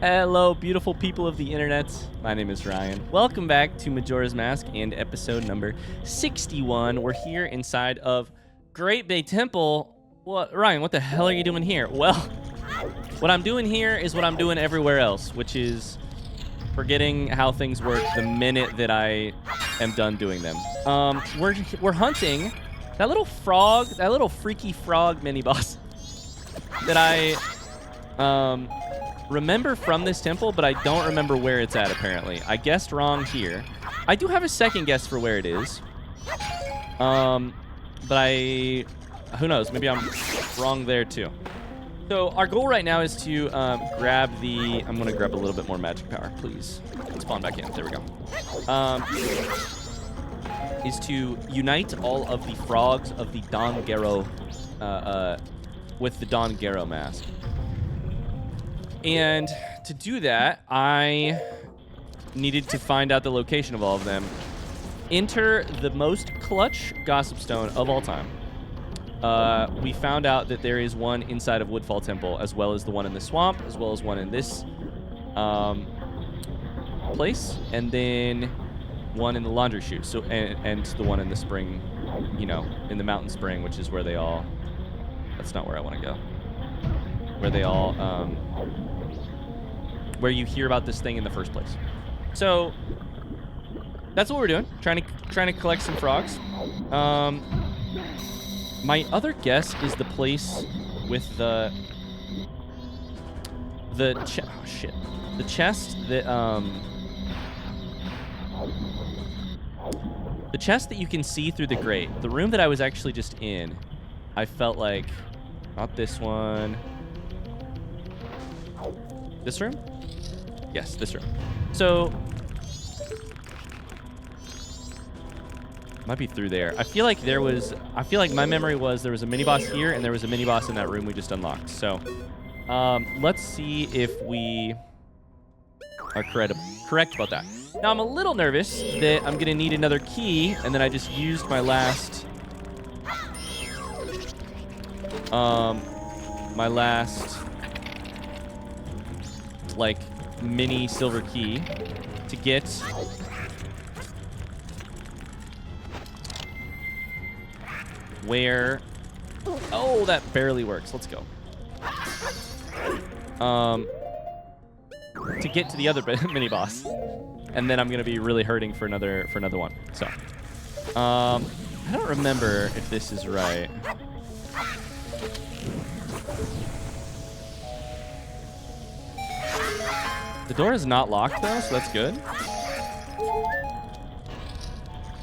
Hello, beautiful people of the internet. My name is Ryan. Welcome back to Majora's Mask and episode number 61. We're here inside of Great Bay Temple. What, Ryan, what the hell are you doing here? Well, what I'm doing here is what I'm doing everywhere else, which is forgetting how things work the minute that I am done doing them. We're hunting that little frog, that little freaky frog mini boss that I remember from this temple, but I don't remember where it's at, apparently. I guessed wrong here. I do have a second guess for where it is. But who knows? Maybe I'm wrong there, too. So our goal right now is to grab the... I'm going to grab a little bit more magic power, please. Spawn back in. There we go. Is to unite all of the frogs of the Don Gero with the Don Gero mask. And to do that, I needed to find out the location of all of them. Enter the most clutch gossip stone of all time. We found out that there is one inside of Woodfall Temple, as well as the one in the swamp, as well as one in this place, and then one in the laundry chute. So and the one in the spring, you know, in the mountain spring, which is where they all... That's not where I want to go. Where they all... where you hear about this thing in the first place. So that's what we're doing. Trying to collect some frogs. My other guess is the place with the chest that the chest that you can see through the grate. The room that I was actually just in, I felt like, not this one. This room? Yes, this room. So, might be through there. I feel like my memory was there was a mini boss here and there was a mini boss in that room we just unlocked. So, let's see if we are correct about that. Now, I'm a little nervous that I'm gonna need another key, and then I just used my last, like, mini silver key to get where... Oh, that barely works. Let's go. To get to the other mini boss, and then I'm gonna be really hurting for another one. So, I don't remember if this is right. The door is not locked, though, so that's good.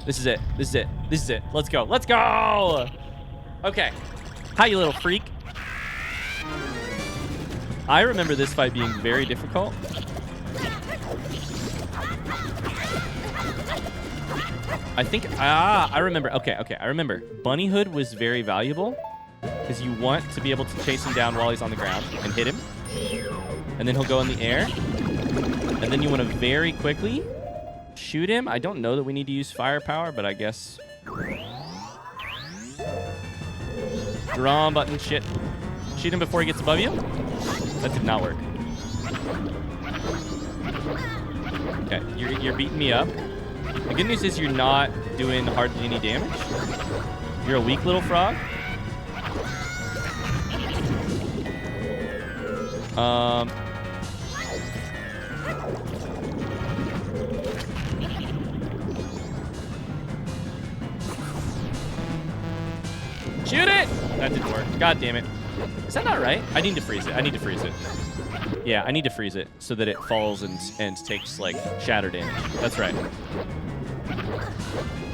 This is it. This is it. This is it. Let's go. Let's go! Okay. Hi, you little freak. I remember this fight being very difficult. I think... I remember. Okay. I remember. Bunnyhood was very valuable because you want to be able to chase him down while he's on the ground and hit him. And then he'll go in the air. And then you want to very quickly shoot him. I don't know that we need to use firepower, but I guess... Draw button, shit. Shoot him before he gets above you. That did not work. Okay, you're beating me up. The good news is you're not doing hardly any damage. You're a weak little frog. Shoot it! That didn't work. God damn it. Is that not right? I need to freeze it. Yeah, I need to freeze it so that it falls and takes, like, shatter damage. That's right.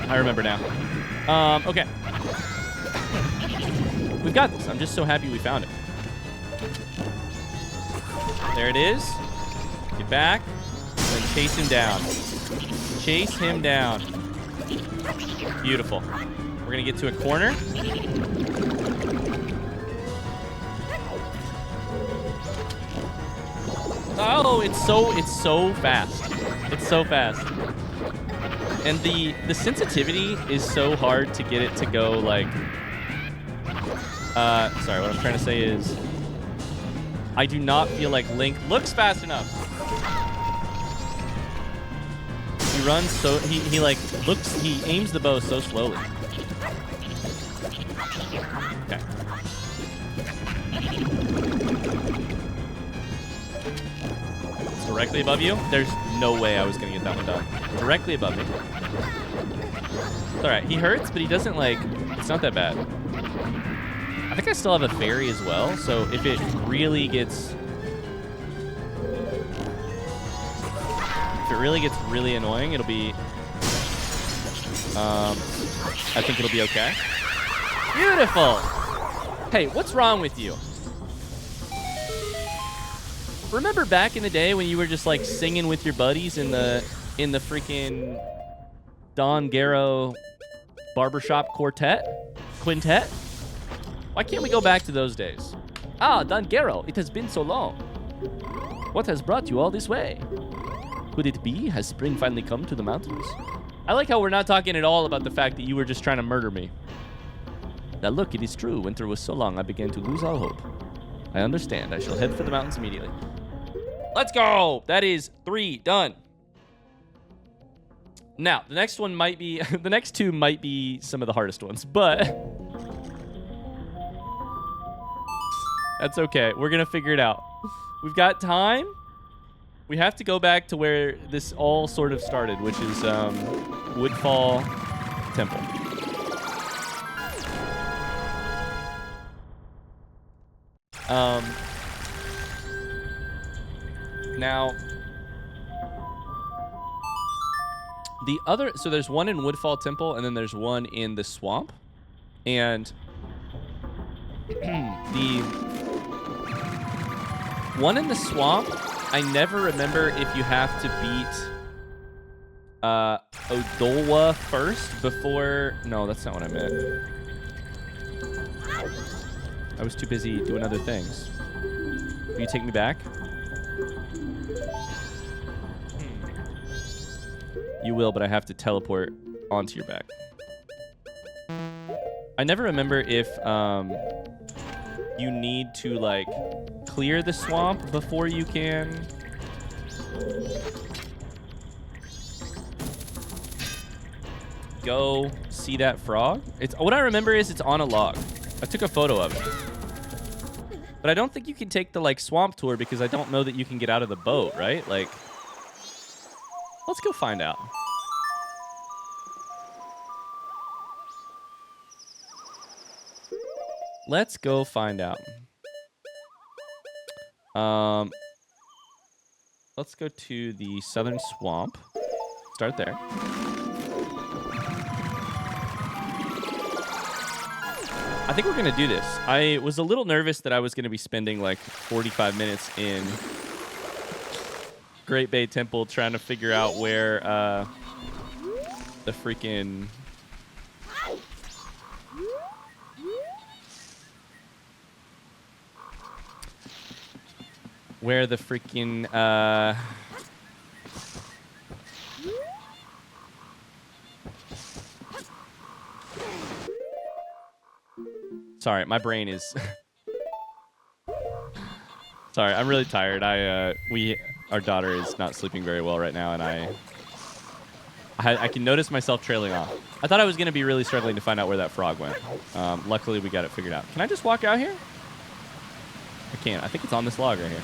I remember now. Okay. We've got this. I'm just so happy we found it. There it is. Get back. And then chase him down. Chase him down. Beautiful. We're going to get to a corner. Oh, it's so fast. It's so fast. And the sensitivity is so hard to get it to go like... sorry, what I'm trying to say is... I do not feel like Link looks fast enough. He runs so he like looks he aims the bow so slowly. Okay. It's directly above you. There's no way I was gonna get that one done. Directly above me. It's all right. He hurts, but he doesn't like. It's not that bad. I think I still have a fairy as well. So if it really gets really annoying, it'll be. I think it'll be okay. Beautiful. Hey, what's wrong with you? Remember back in the day when you were just like singing with your buddies in the freaking Don Gero barbershop quintet? Why can't we go back to those days? Ah, Don Gero, it has been so long. What has brought you all this way? Could it be? Has spring finally come to the mountains? I like how we're not talking at all about the fact that you were just trying to murder me. Now look, it is true. Winter was so long I began to lose all hope. I understand. I shall head for the mountains immediately. Let's go! That is 3 done. Now, the next one might be... the next 2 might be some of the hardest ones, but... that's okay. We're going to figure it out. We've got time. We have to go back to where this all sort of started, which is Woodfall Temple. Now, the other, so there's one in Woodfall Temple, and then there's one in the swamp, and the one in the swamp, I never remember if you have to beat Odolwa first before. No, that's not what I meant. I was too busy doing other things. Will you take me back? You will, but I have to teleport onto your back. I never remember if you need to like clear the swamp before you can go see that frog. It's what I remember is it's on a log. I took a photo of it. But I don't think you can take the like swamp tour because I don't know that you can get out of the boat, right? Like, let's go find out. Let's go find out. Let's go to the southern swamp. Start there. I think we're going to do this. I was a little nervous that I was going to be spending like 45 minutes in Great Bay Temple trying to figure out where the freaking... where the freaking... Sorry, my brain is... Sorry, I'm really tired. Our daughter is not sleeping very well right now, and I can notice myself trailing off. I thought I was going to be really struggling to find out where that frog went. Luckily, we got it figured out. Can I just walk out here? I can't. I think it's on this log right here.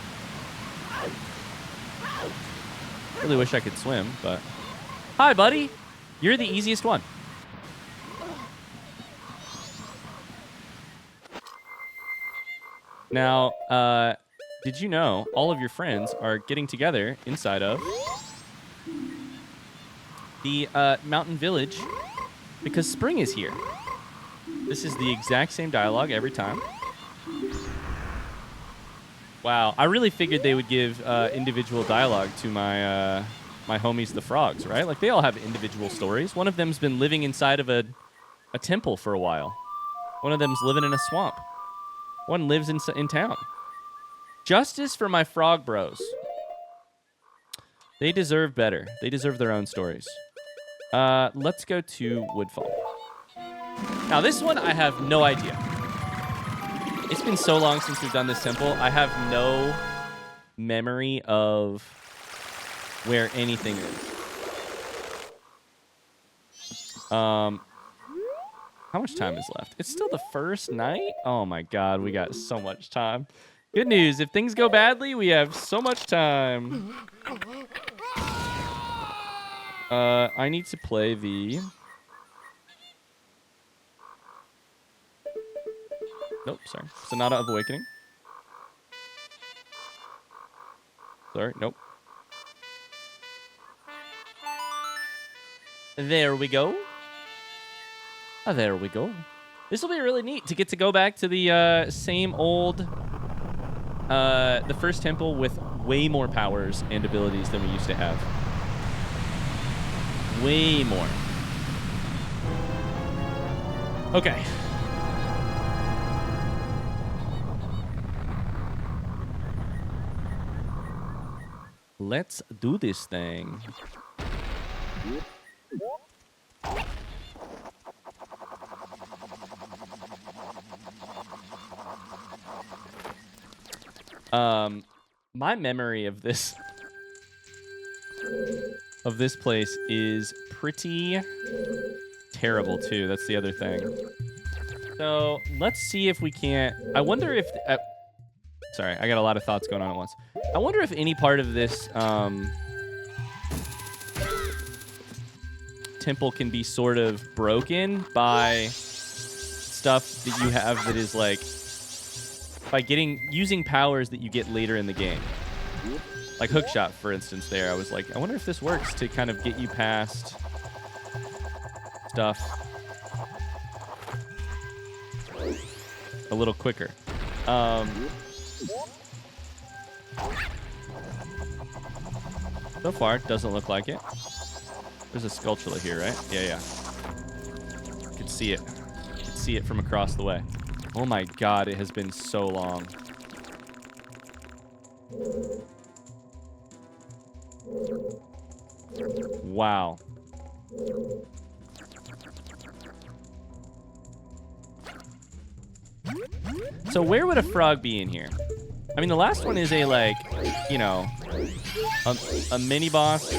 Really wish I could swim, but... Hi, buddy. You're the easiest one. Now, did you know all of your friends are getting together inside of the mountain village because spring is here? This is the exact same dialogue every time. Wow, I really figured they would give individual dialogue to my my homies, the frogs, right? Like, they all have individual stories. One of them's been living inside of a temple for a while. One of them's living in a swamp. One lives in town. Justice for my frog bros. They deserve better. They deserve their own stories. Let's go to Woodfall. Now, this one, I have no idea. It's been so long since we've done this temple. I have no memory of where anything is. How much time is left? It's still the first night? Oh my god, we got so much time. Good news, if things go badly, we have so much time. I need to play the... Nope, sorry. Sonata of Awakening. Sorry, nope. There we go. Oh, there we go. This will be really neat to get to go back to the same old... the first temple with way more powers and abilities than we used to have. Way more. Okay. Let's do this thing. My memory of this place is pretty terrible too. That's the other thing. So let's see if we can't. I wonder if. Sorry, I got a lot of thoughts going on at once. I wonder if any part of this temple can be sort of broken by stuff that you have that is like by using powers that you get later in the game. Like hookshot, for instance, there. I was like, I wonder if this works to kind of get you past stuff a little quicker. So far, it doesn't look like it. There's a Skulltula here, right? Yeah. You can see it. You can see it from across the way. Oh my god, it has been so long. Wow. So where would a frog be in here? I mean, the last one is a, like, you know, a mini boss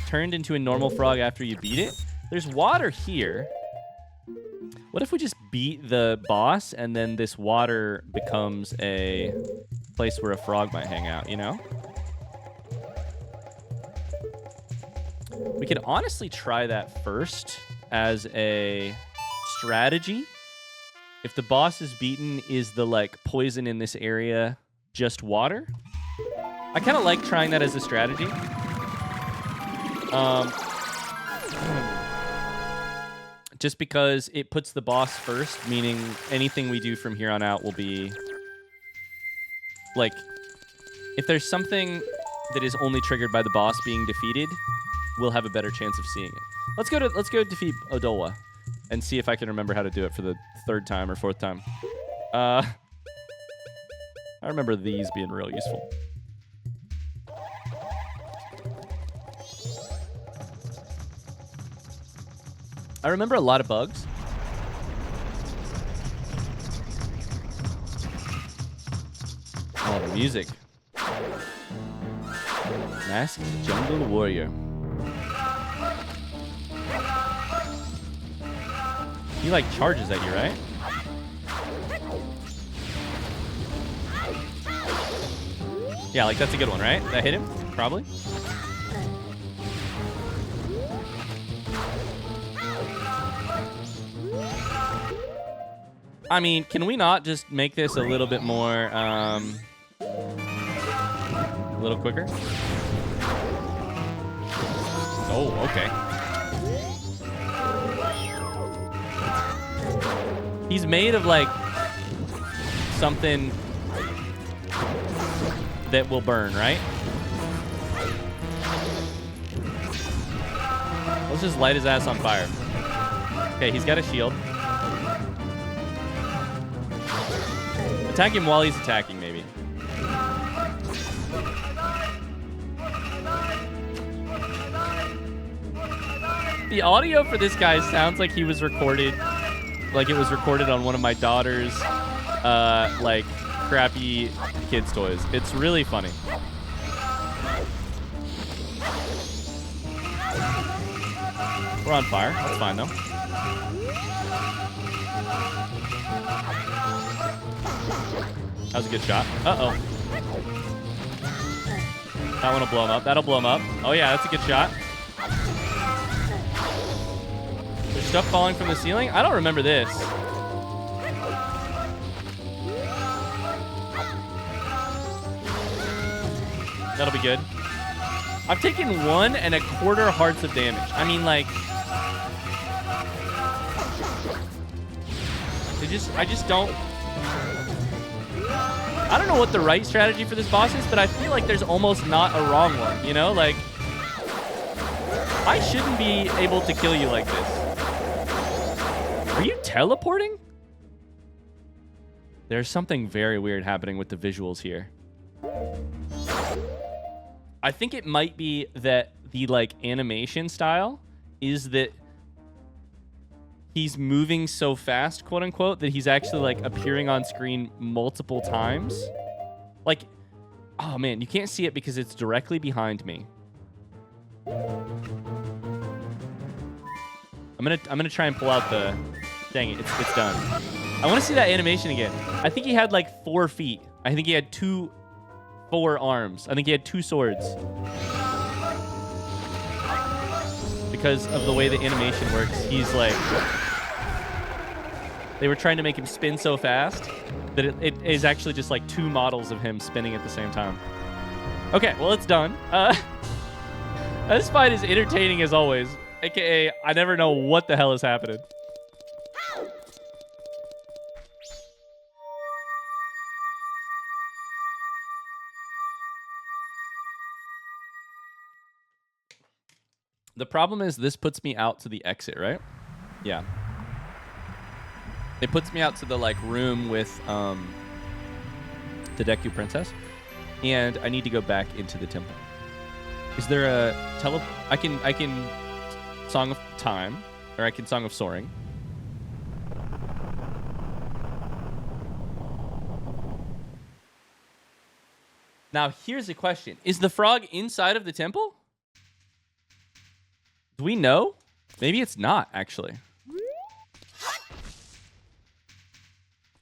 turned into a normal frog after you beat it. There's water here. What if we just beat the boss and then this water becomes a place where a frog might hang out, you know? We could honestly try that first as a strategy. If the boss is beaten, is the, like, poison in this area just water? I kind of like trying that as a strategy. Just because it puts the boss first, meaning anything we do from here on out will be... Like, if there's something that is only triggered by the boss being defeated, we'll have a better chance of seeing it. Let's go defeat Odolwa and see if I can remember how to do it for the third time or fourth time. I remember these being real useful. I remember a lot of bugs. Oh, the music. Masked Jungle Warrior. He, like, charges at you, right? Yeah, like, that's a good one, right? That hit him? Probably. I mean, can we not just make this a little bit more, a little quicker? Oh, okay. He's made of, like, something that will burn, right? Let's just light his ass on fire. Okay, he's got a shield. Attack him while he's attacking, maybe. The audio for this guy sounds like he was recorded like it was recorded on one of my daughter's like crappy kids toys. It's really funny. We're on fire. That's fine though. That was a good shot. Uh-oh. That one will blow him up. That'll blow him up. Oh yeah, that's a good shot. There's stuff falling from the ceiling? I don't remember this. That'll be good. I've taken 1 1/4 hearts of damage. I mean, like... I just don't... I don't know what the right strategy for this boss is, but I feel like there's almost not a wrong one, you know? Like, I shouldn't be able to kill you like this. Are you teleporting? There's something very weird happening with the visuals here. I think it might be that the, like, animation style is that he's moving so fast, quote unquote, that he's actually like appearing on screen multiple times. Like, oh man, you can't see it because it's directly behind me. I'm gonna try and pull out the... Dang it, it's done. I want to see that animation again. I think he had like 4 feet. I think he had 4 arms. I think he had 2 swords. Because of the way the animation works, he's like... They were trying to make him spin so fast that it is actually just like 2 models of him spinning at the same time. Okay, well, it's done. This fight is entertaining as always. AKA, I never know what the hell is happening. The problem is this puts me out to the exit, right? Yeah. It puts me out to the like room with the Deku Princess, and I need to go back into the temple. Is there a I can Song of Time, or I can Song of Soaring. Now here's the question: is the frog inside of the temple? Do we know? Maybe it's not actually.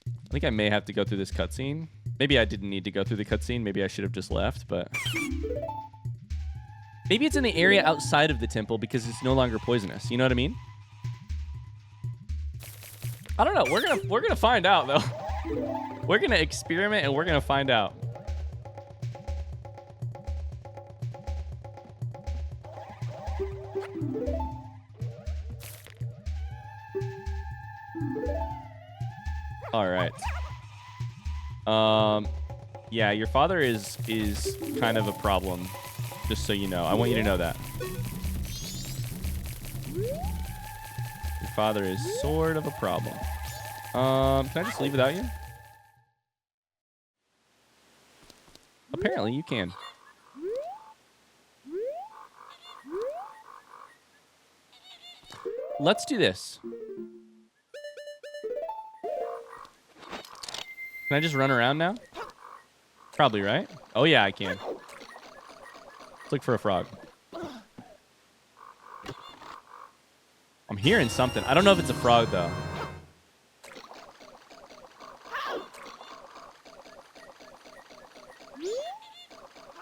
I think I may have to go through this cutscene. Maybe I didn't need to go through the cutscene. Maybe I should have just left, but... Maybe it's in the area outside of the temple because it's no longer poisonous. You know what I mean? I don't know. We're gonna find out, though. We're gonna experiment, and we're gonna find out. All right. Yeah, your father is kind of a problem, just so you know. I want you to know that. Your father is sort of a problem. Can I just leave without you? Apparently you can. Let's do this. Can I just run around now? Probably, right? Oh, yeah, I can. Let's look for a frog. I'm hearing something. I don't know if it's a frog, though.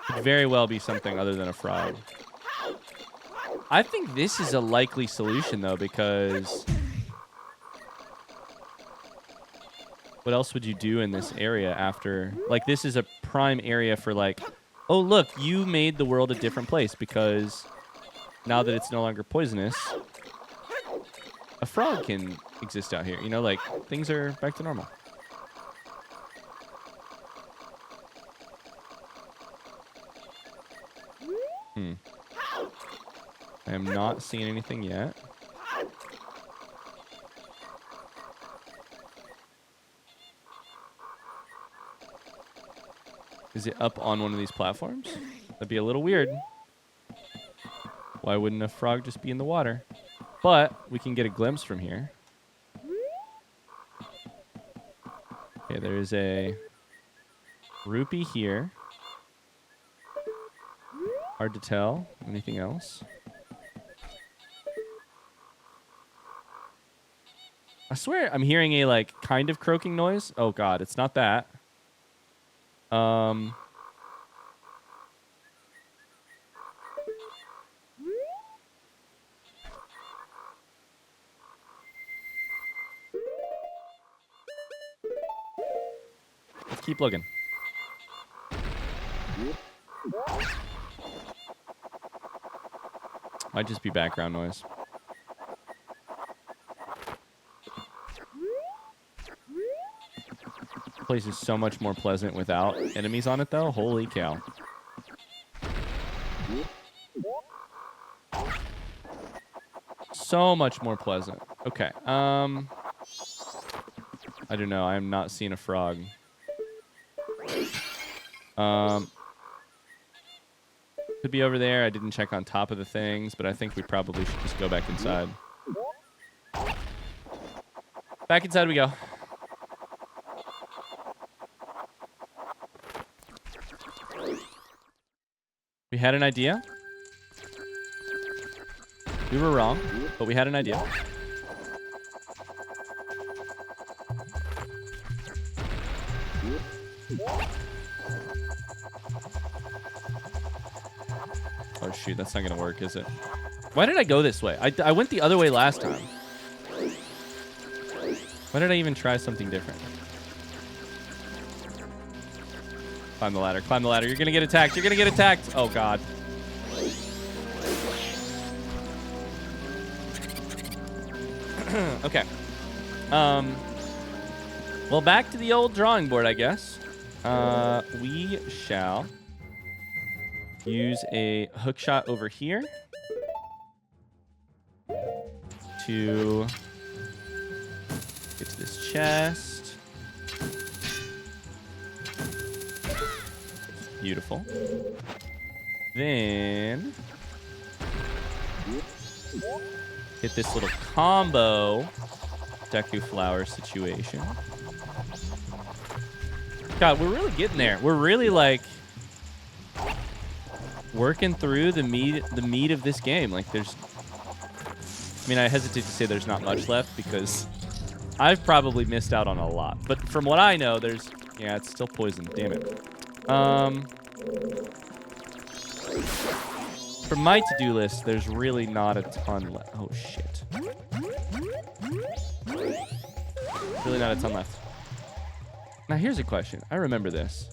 Could very well be something other than a frog. I think this is a likely solution, though, because... What else would you do in this area after... Like, this is a prime area for, like... Oh, look, you made the world a different place because now that it's no longer poisonous, a frog can exist out here. You know, like, things are back to normal. I am not seeing anything yet. Is it up on one of these platforms? That'd be a little weird. Why wouldn't a frog just be in the water? But we can get a glimpse from here. Okay, there is a rupee here. Hard to tell. Anything else? I swear I'm hearing a, like, kind of croaking noise. Oh, God. It's not that. Let's keep looking. Might just be background noise. This place is so much more pleasant without enemies on it, though. Holy cow. So much more pleasant. Okay. I don't know. I am not seeing a frog. Could be over there. I didn't check on top of the things, but I think we probably should just go back inside. Back inside we go. We had an idea. We were wrong, but we had an idea. Oh, shoot. That's not going to work, is it? Why did I go this way? I went the other way last time. Why did I even try something different? Climb the ladder. Climb the ladder. You're going to get attacked. You're going to get attacked. Oh, God. Okay. Well, back to the old drawing board, I guess. We shall use a hook shot over here to get to this chest. Beautiful. Then hit this little combo Deku Flower situation. God, we're really getting there. We're really, like, working through the meat of this game. Like, there's... I mean, I hesitate to say there's not much left because I've probably missed out on a lot. But from what I know, there's... Yeah, it's still poison. Damn it. From my to-do list, there's really not a ton left. Oh, shit. Really not a ton left. Now, here's a question. I remember this.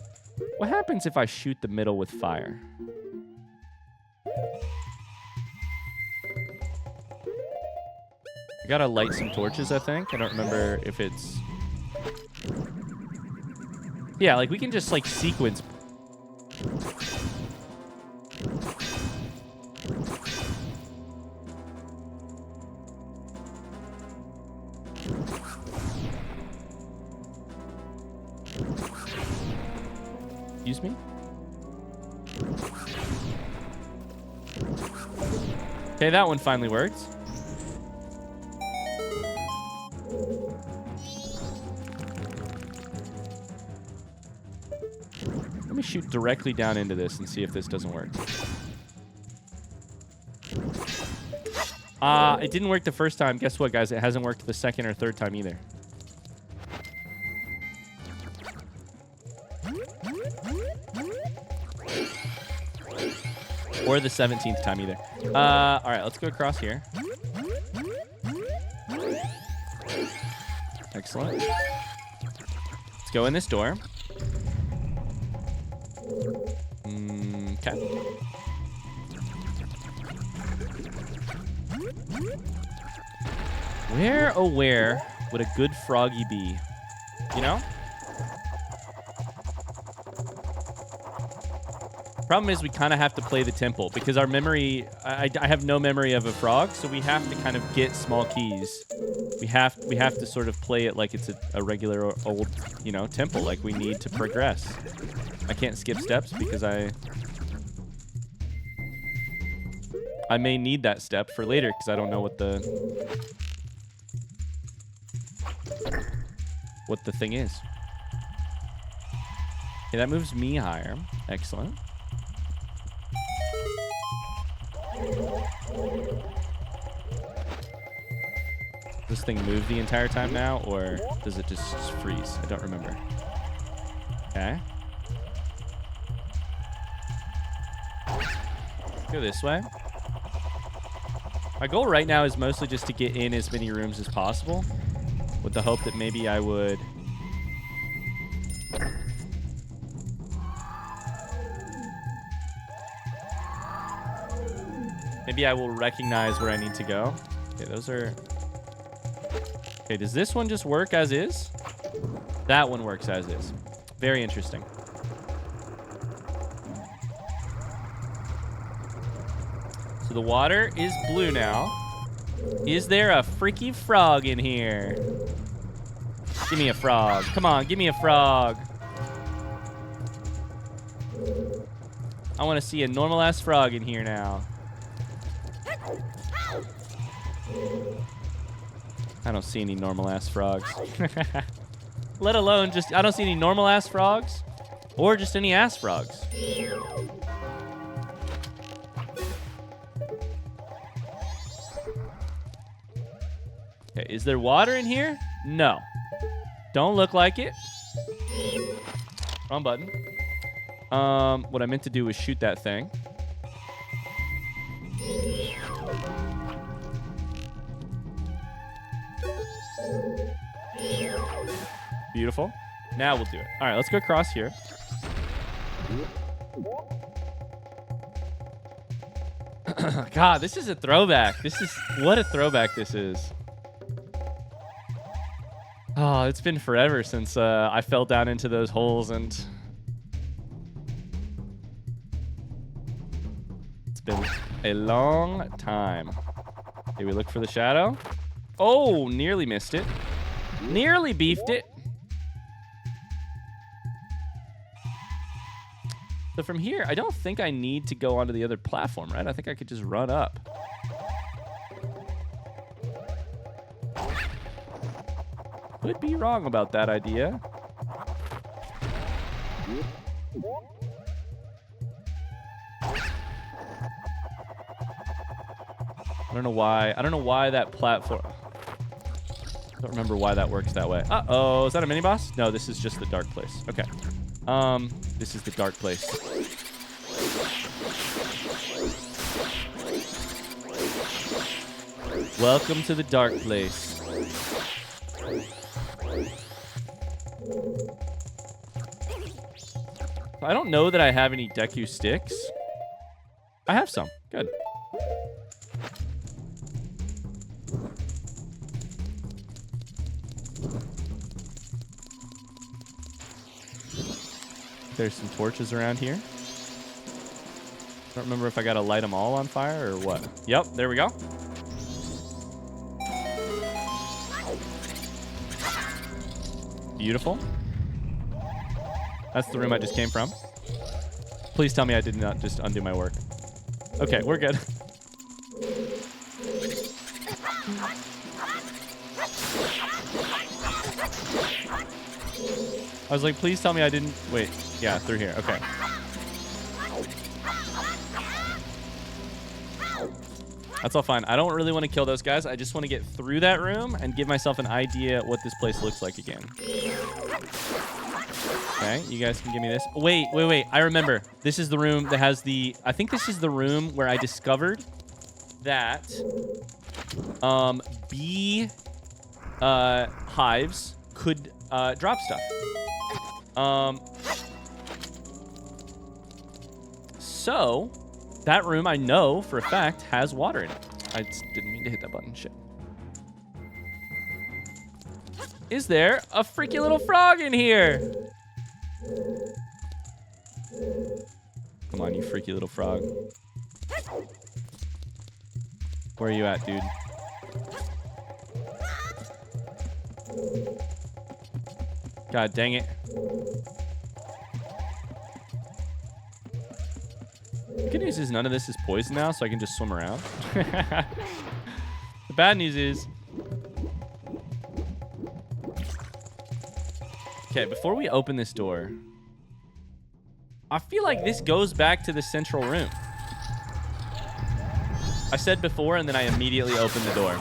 What happens if I shoot the middle with fire? I gotta light some torches, I think. I don't remember if it's... Yeah, like, we can just, like, sequence... Excuse me? Okay, that one finally worked. Let me shoot directly down into this and see if this doesn't work. It didn't work the first time. Guess what, guys? It hasn't worked the second or third time either. Or the 17th time either. All right, let's go across here. Excellent. Let's go in this door. Okay. Where, oh where, would a good froggy be? You know? Problem is we kind of have to play the temple because our memory, I have no memory of a frog, so we have to kind of get small keys. We have to sort of play it like it's a regular old, you know, temple, like we need to progress. I can't skip steps because I may need that step for later because I don't know what the thing is. Okay, that moves me higher. Excellent. Does this thing move the entire time now, or does it just freeze? I don't remember. Okay. Go this way. My goal right now is mostly just to get in as many rooms as possible, with the hope that maybe I would... Maybe I will recognize where I need to go. Okay, those are... Okay, does this one just work as is? That one works as is. Very interesting. So the water is blue now. Is there a freaky frog in here? Give me a frog. Come on, give me a frog. I want to see a normal-ass frog in here now. I don't see any normal-ass frogs. Let alone just... I don't see any normal-ass frogs. Or just any ass frogs. Okay, is there water in here? No. Don't look like it. Wrong button. What I meant to do was shoot that thing. Beautiful. Now we'll do it. All right, let's go across here. God, this is a throwback. What a throwback this is. Oh, it's been forever since I fell down into those holes, and it's been a long time. Okay, we look for the shadow. Oh, nearly missed it. Nearly beefed it. So from here, I don't think I need to go onto the other platform, right? I think I could just run up. Could be wrong about that idea. I don't know why that platform... I don't remember why that works that way. Uh-oh, is that a mini-boss? No, this is just the dark place. Okay. This is the dark place. Welcome to the dark place. I don't know that I have any Deku sticks. I have some. Good. There's some torches around here. Don't remember if I gotta light them all on fire or what. Yep, there we go. Beautiful. That's the room I just came from. Please tell me I did not just undo my work. Okay, we're good. I was like, please tell me I didn't... Wait. Yeah, through here. Okay. That's all fine. I don't really want to kill those guys. I just want to get through that room and give myself an idea what this place looks like again. Okay, you guys can give me this. Wait. I remember. This is the room that has the... I think this is the room where I discovered that bee hives could drop stuff. So, that room I know for a fact has water in it. I just didn't mean to hit that button. Shit. Is there a freaky little frog in here? Come on, you freaky little frog. Where are you at, dude? God dang it. The good news is none of this is poison now, so I can just swim around. The bad news is... Okay, before we open this door, I feel like this goes back to the central room. I said before, and then I immediately opened the door.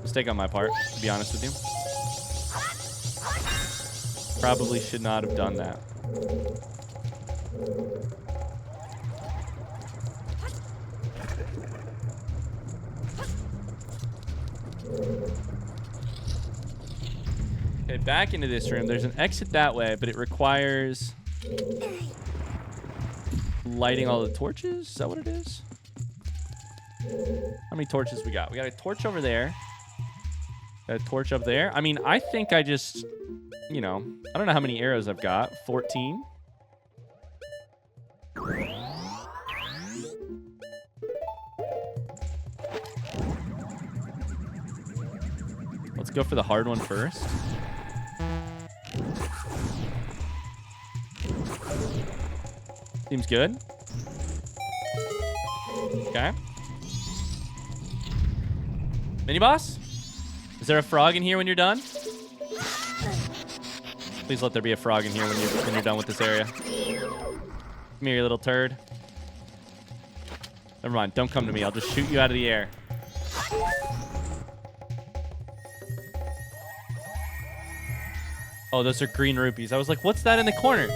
Mistake on my part, to be honest with you. Probably should not have done that. Okay, back into this room. There's an exit that way, but it requires lighting all the torches. Is that what it is? How many torches we got? We got a torch over there. Got a torch up there. I mean, I think I just, you know, I don't know how many arrows I've got. 14. Let's go for the hard one first. Seems good. Okay. Mini boss? Is there a frog in here when you're done? Please let there be a frog in here when you're done with this area. Come here, you little turd. Never mind. Don't come to me. I'll just shoot you out of the air. Oh, those are green rupees. I was like, what's that in the corner?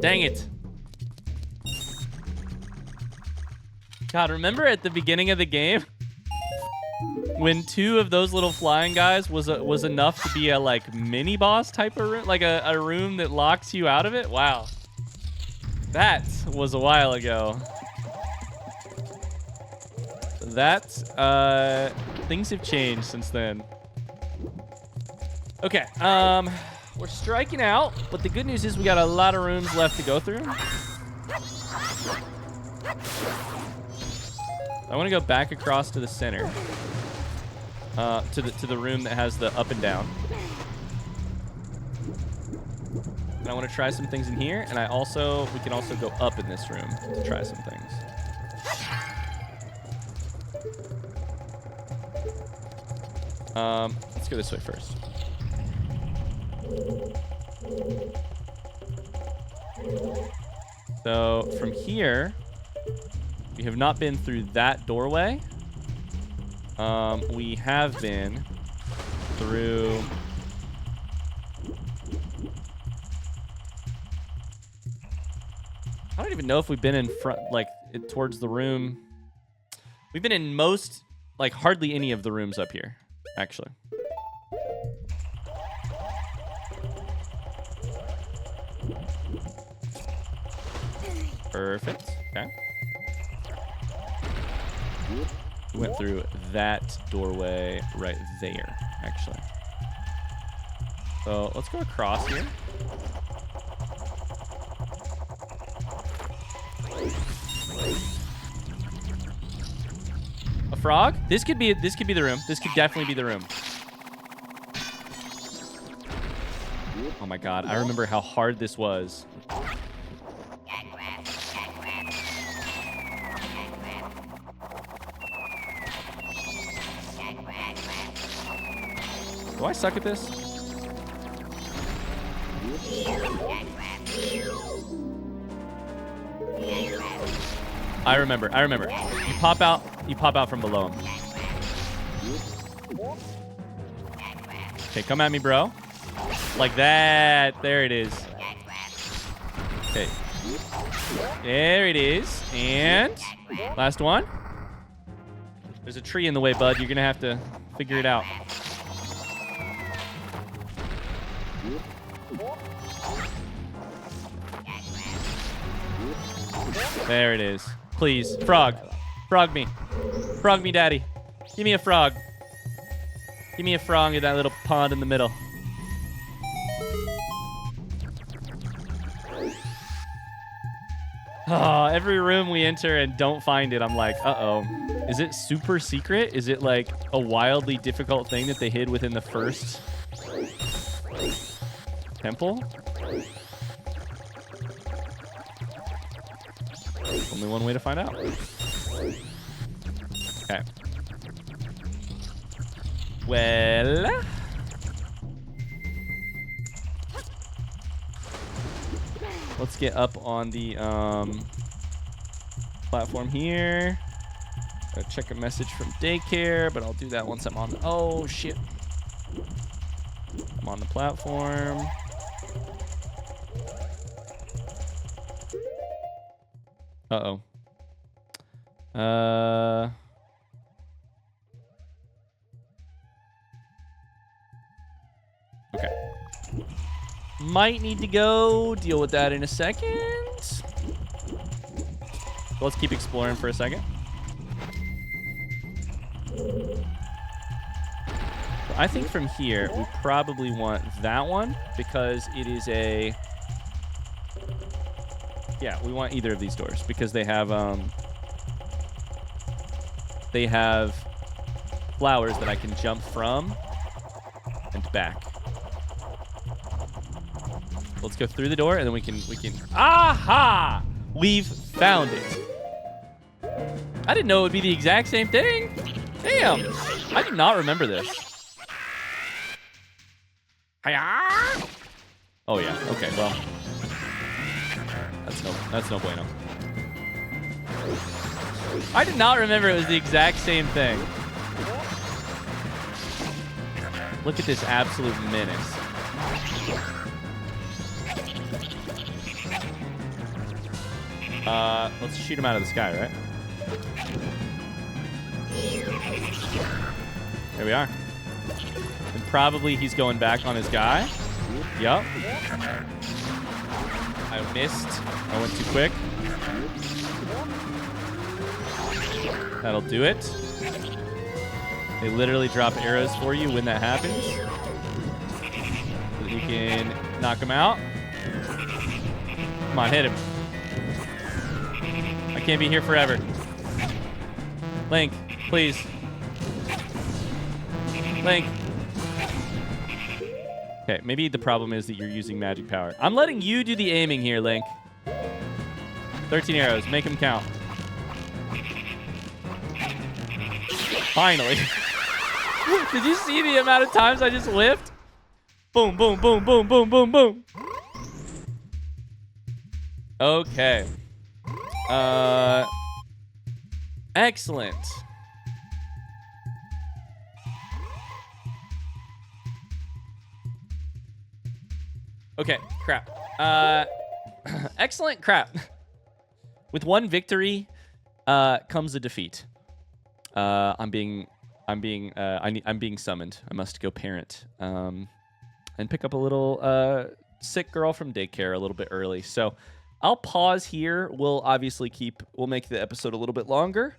Dang it. God, remember at the beginning of the game when 2 of those little flying guys was enough to be a like mini boss type of room, like a room that locks you out of it? Wow. That was a while ago. That things have changed since then. Okay, we're striking out, but the good news is we got a lot of rooms left to go through. I want to go back across to the center, to the room that has the up and down. And I want to try some things in here, and we can also go up in this room to try some things. Let's go this way first. So from here, we have not been through that doorway. We have been through... I don't even know if we've been in front, like, towards the room. We've been in most, like, hardly any of the rooms up here, actually. Perfect. Okay. We went through that doorway right there, actually. So let's go across here. A frog? This could be the room. This could definitely be the room. Oh my god, I remember how hard this was. Do I suck at this? I remember. You pop out from below him. Okay, come at me, bro. Like that. There it is. Okay. There it is. And last one. There's a tree in the way, bud. You're gonna have to figure it out. There it is. Please, frog. Frog me. Frog me, daddy. Give me a frog. Give me a frog in that little pond in the middle. Oh, every room we enter and don't find it, I'm like, uh-oh. Is it super secret? Is it like a wildly difficult thing that they hid within the first temple? Only one way to find out. Okay. Well, Let's get up on the platform here. Gotta check a message from daycare, but I'll do that once I'm on. Oh, shit. I'm on the platform. Uh-oh. Okay. Might need to go deal with that in a second. Let's keep exploring for a second. I think from here, we probably want that one because it is a... Yeah, we want either of these doors because they have flowers that I can jump from and back. Let's go through the door and then we can Aha! We've found it. I didn't know it would be the exact same thing. Damn. I do not remember this. Hiya! Oh yeah. Okay, well. That's no bueno. I did not remember it was the exact same thing. Look at this absolute menace. Let's shoot him out of the sky, right? There we are. And probably he's going back on his guy. Yup. I missed. I went too quick. That'll do it. They literally drop arrows for you when that happens. So that you can knock him out. Come on, hit him. I can't be here forever. Link, please. Link. Okay, maybe the problem is that you're using magic power. I'm letting you do the aiming here, Link. 13 arrows. Make them count. Finally. Did you see the amount of times I just whiffed? Boom, boom, boom, boom, boom, boom, boom. Okay. Excellent. Okay, crap. Excellent crap. With one victory comes a defeat. I'm being summoned. I must go parent and pick up a little sick girl from daycare a little bit early. So I'll pause here. We'll make the episode a little bit longer.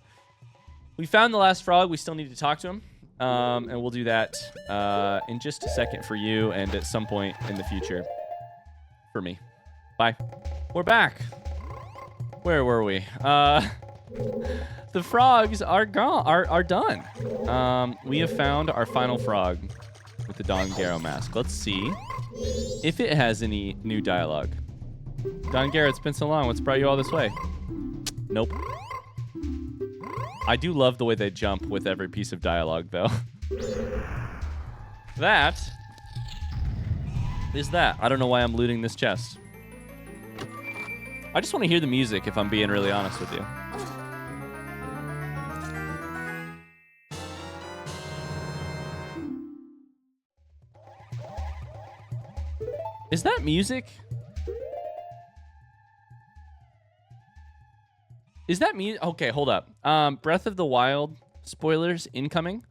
We found the last frog. We still need to talk to him. And we'll do that in just a second for you and at some point in the future for me. Bye. We're back. Where were we? The frogs are gone. Are done. We have found our final frog with the Don Gero mask. Let's see if it has any new dialogue. Don Gero, it's been so long. What's brought you all this way? Nope. I do love the way they jump with every piece of dialogue, though. That is that. I don't know why I'm looting this chest. I just want to hear the music, if I'm being really honest with you. Is that music? Is that me? Okay, hold up. Breath of the Wild spoilers incoming.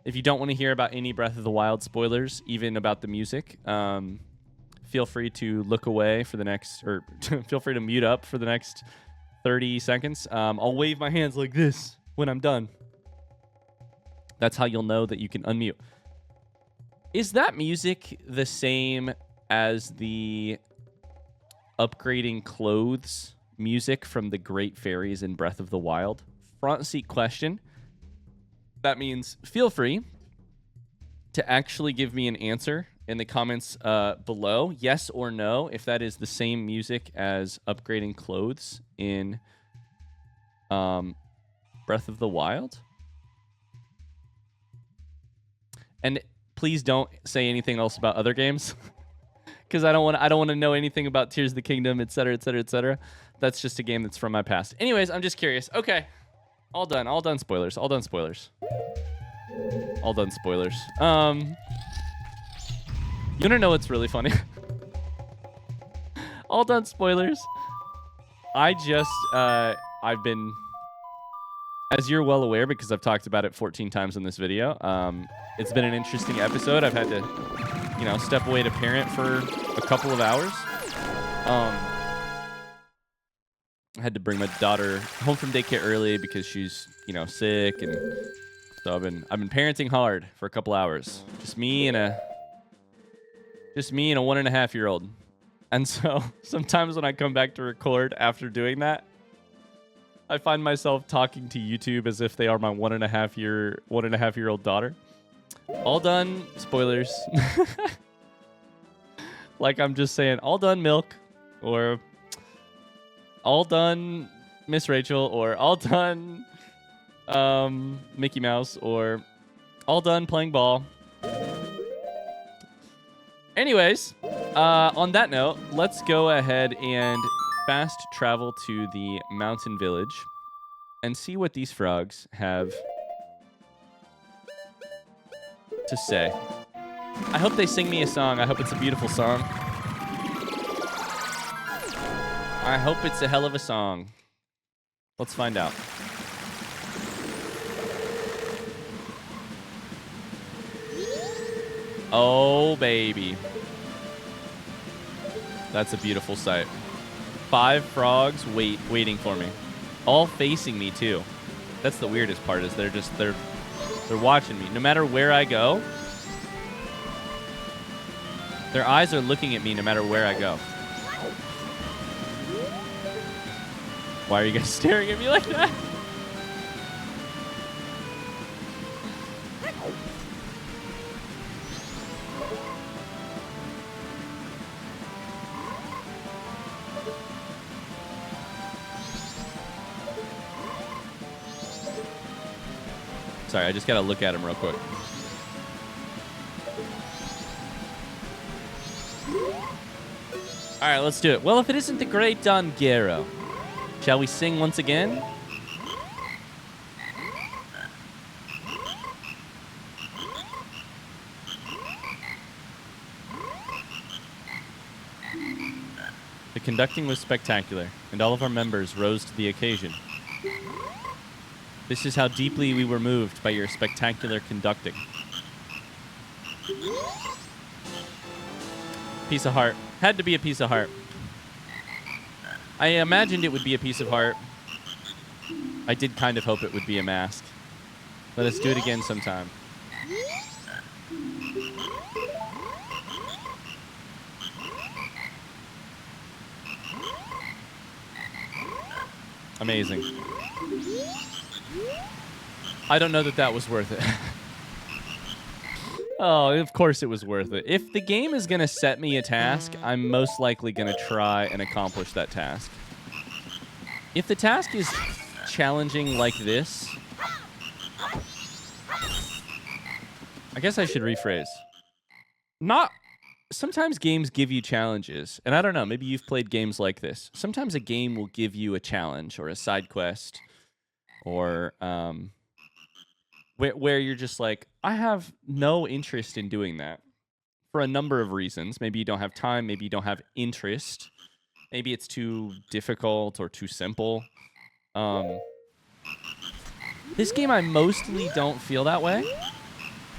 If you don't want to hear about any Breath of the Wild spoilers, even about the music, feel free to look away for the next, or feel free to mute up for the next 30 seconds. I'll wave my hands like this when I'm done. That's how you'll know that you can unmute. Is that music the same as the upgrading clothes music from the Great Fairies in Breath of the Wild? Front seat question. That means feel free to actually give me an answer in the comments below, yes or no, if that is the same music as upgrading clothes in Breath of the Wild. And please don't say anything else about other games, because I don't want to know anything about Tears of the Kingdom, etc., etc., etc. That's just a game that's from my past. Anyways, I'm just curious. Okay, all done. All done. Spoilers. All done. Spoilers. All done. Spoilers. You wanna know what's really funny? All done. Spoilers. I've been, as you're well aware, because I've talked about it 14 times in this video. It's been an interesting episode. I've had to, step away to parent for a couple of hours. I had to bring my daughter home from daycare early because she's, sick, and so I've been parenting hard for a couple hours. Just me and a 1.5-year-old. And so sometimes when I come back to record after doing that, I find myself talking to YouTube as if they are my 1.5-year-old daughter. All done. Spoilers. Like I'm just saying, all done milk, or all done Miss Rachel, or all done Mickey Mouse, or all done playing ball. Anyways, on that note, let's go ahead and fast travel to the mountain village and see what these frogs have to say. I hope they sing me a song. I hope it's a beautiful song. I hope it's a hell of a song. Let's find out. Oh, baby. That's a beautiful sight. 5 frogs waiting for me. All facing me, too. That's the weirdest part, is they're watching me. No matter where I go, their eyes are looking at me no matter where I go. Why are you guys staring at me like that? Sorry, I just gotta look at him real quick. All right, let's do it. Well, if it isn't the great Don Gero, shall we sing once again? The conducting was spectacular, and all of our members rose to the occasion. This is how deeply we were moved by your spectacular conducting. Piece of heart. Had to be a piece of heart. I imagined it would be a piece of heart. I did kind of hope it would be a mask. Let us do it again sometime. Amazing. I don't know that that was worth it. Oh, of course it was worth it. If the game is going to set me a task, I'm most likely going to try and accomplish that task. If the task is challenging like this, I guess I should rephrase. Sometimes games give you challenges, and I don't know, maybe you've played games like this. Sometimes a game will give you a challenge or a side quest, or where you're just like, I have no interest in doing that for a number of reasons. Maybe you don't have time, maybe you don't have interest, maybe it's too difficult or too simple. This game, I mostly don't feel that way.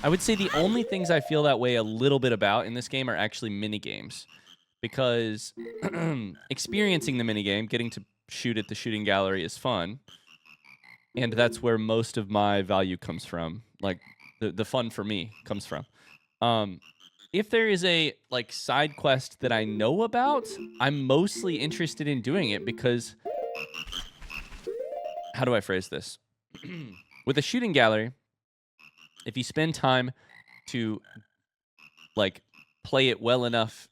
I would say the only things I feel that way a little bit about in this game are actually minigames, because experiencing the minigame, getting to shoot at the shooting gallery is fun. And that's where most of my value comes from. Like, the fun for me comes from. If there is a, like, side quest that I know about, I'm mostly interested in doing it because... How do I phrase this? With a shooting gallery, if you spend time to, like, play it well enough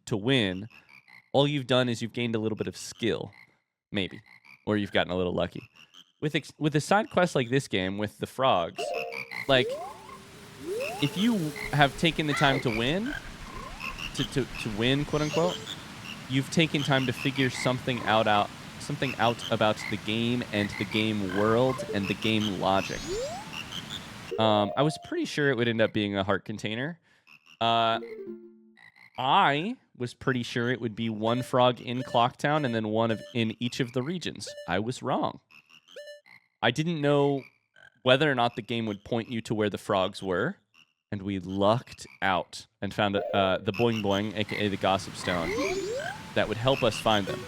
to win, all you've done is you've gained a little bit of skill. Maybe. Or you've gotten a little lucky. With a side quest like this game, with the frogs, like, if you have taken the time to win, to win, quote unquote, you've taken time to figure something out about the game and the game world and the game logic. I was pretty sure it would end up being a heart container. I was pretty sure it would be one frog in Clocktown and then one in each of the regions. I was wrong. I didn't know whether or not the game would point you to where the frogs were, and we lucked out and found the Boing Boing, aka the Gossip Stone, that would help us find them.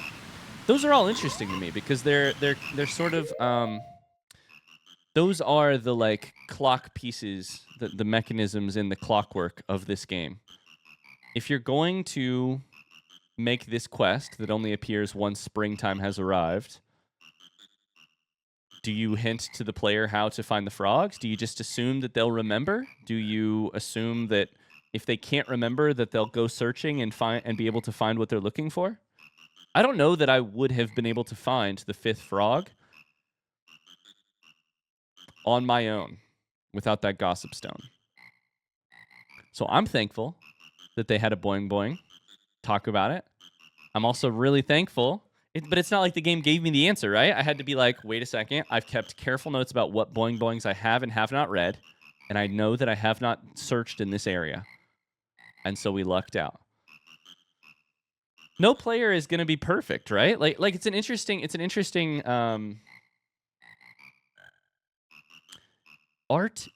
Those are all interesting to me because they're sort of those are the like clock pieces, the mechanisms in the clockwork of this game. If you're going to make this quest that only appears once springtime has arrived, do you hint to the player how to find the frogs? Do you just assume that they'll remember? Do you assume that if they can't remember that they'll go searching and be able to find what they're looking for? I don't know that I would have been able to find the 5th frog on my own without that Gossip Stone. So I'm thankful that they had a Boing Boing talk about it. I'm also really thankful, but it's not like the game gave me the answer, right? I had to be like, wait a second. I've kept careful notes about what Boing Boings I have and have not read, and I know that I have not searched in this area. And so we lucked out. No player is going to be perfect, right? Like it's an interesting art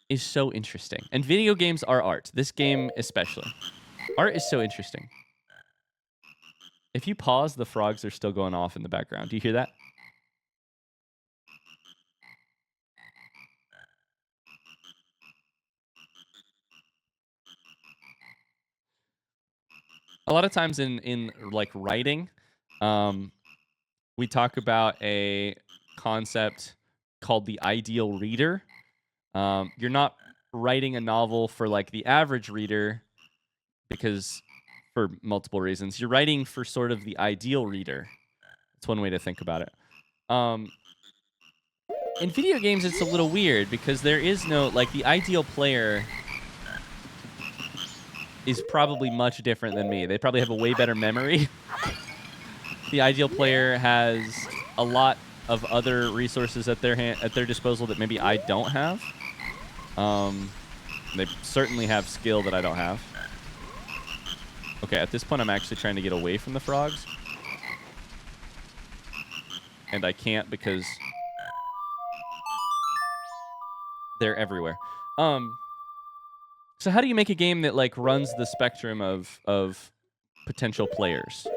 is so interesting. And video games are art. This game especially. Art is so interesting. If you pause, the frogs are still going off in the background. Do you hear that? A lot of times in like writing, we talk about a concept called the ideal reader. You're not writing a novel for like the average reader because for multiple reasons. You're writing for sort of the ideal reader. That's one way to think about it. In video games, it's a little weird because there is no, like, the ideal player is probably much different than me. They probably have a way better memory. The ideal player has a lot of other resources at their disposal that maybe I don't have. They certainly have skill that I don't have. Okay, at this point, I'm actually trying to get away from the frogs. And I can't because they're everywhere. So how do you make a game that like runs the spectrum of potential players?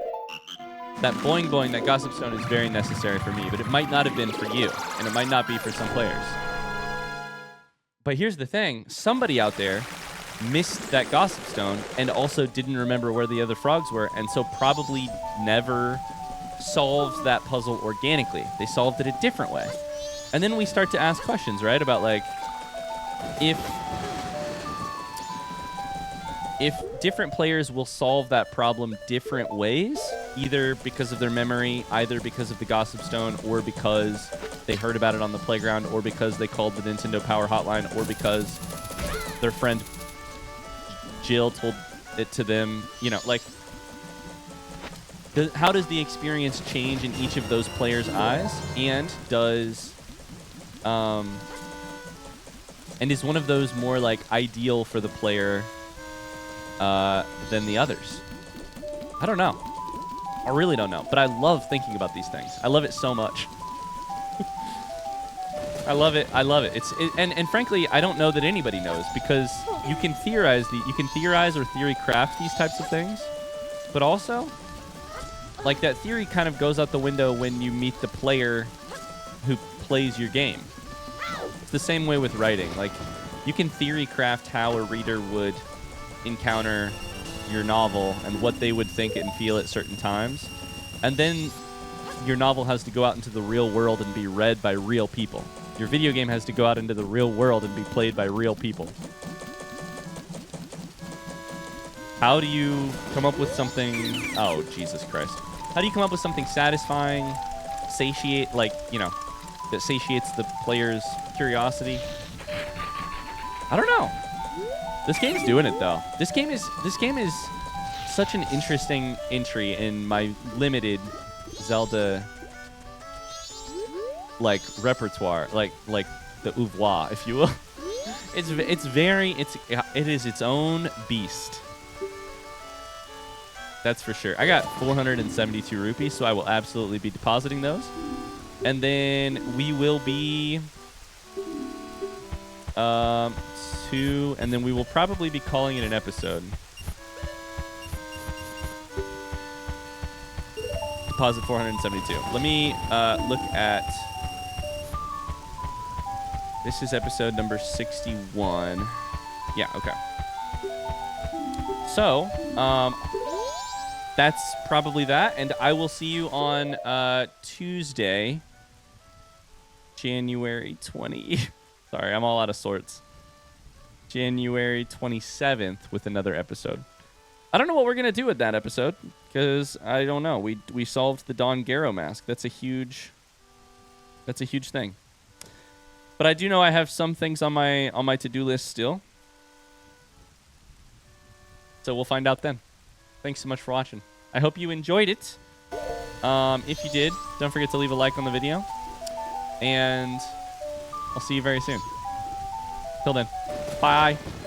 That Boing Boing, that Gossip Stone is very necessary for me, but it might not have been for you, and it might not be for some players. But here's the thing. Somebody out there missed that Gossip Stone and also didn't remember where the other frogs were, and so probably never solved that puzzle organically. They solved it a different way. And then we start to ask questions, right? About like, if different players will solve that problem different ways, either because of their memory, either because of the Gossip Stone, or because they heard about it on the playground, or because they called the Nintendo Power Hotline, or because their friend Jill told it to them, you know, like, how does the experience change in each of those players' eyes? And does, and is one of those more like ideal for the player than the others? I don't know. I really don't know. But I love thinking about these things. I love it so much. I love it. I love it. And frankly, I don't know that anybody knows, because you can theorize or theory craft these types of things, but also, like, that theory kind of goes out the window when you meet the player who plays your game. It's the same way with writing. Like, you can theory craft how a reader would encounter your novel and what they would think and feel at certain times, and then your novel has to go out into the real world and be read by real people. Your video game has to go out into the real world and be played by real people. How do you come up with something... Oh, Jesus Christ. How do you come up with something satisfying, like, you know, that satiates the player's curiosity? I don't know. This game's doing it, though. This game is such an interesting entry in my limited Zelda like repertoire, like the oeuvre, if you will. It is its own beast. That's for sure. I got 472 rupees, so I will absolutely be depositing those. And then we will be and then we will probably be calling it an episode. Deposit 472. Let me look at. This is episode number 61. Yeah, okay. So, that's probably that, and I will see you on Tuesday, January 20. Sorry, I'm all out of sorts. January 27th with another episode. I don't know what we're gonna do with that episode because I don't know. We solved the Don Gero mask. That's a huge thing. But I do know I have some things on my to-do list still. So we'll find out then. Thanks so much for watching. I hope you enjoyed it. If you did, don't forget to leave a like on the video. And I'll see you very soon. Till then, bye.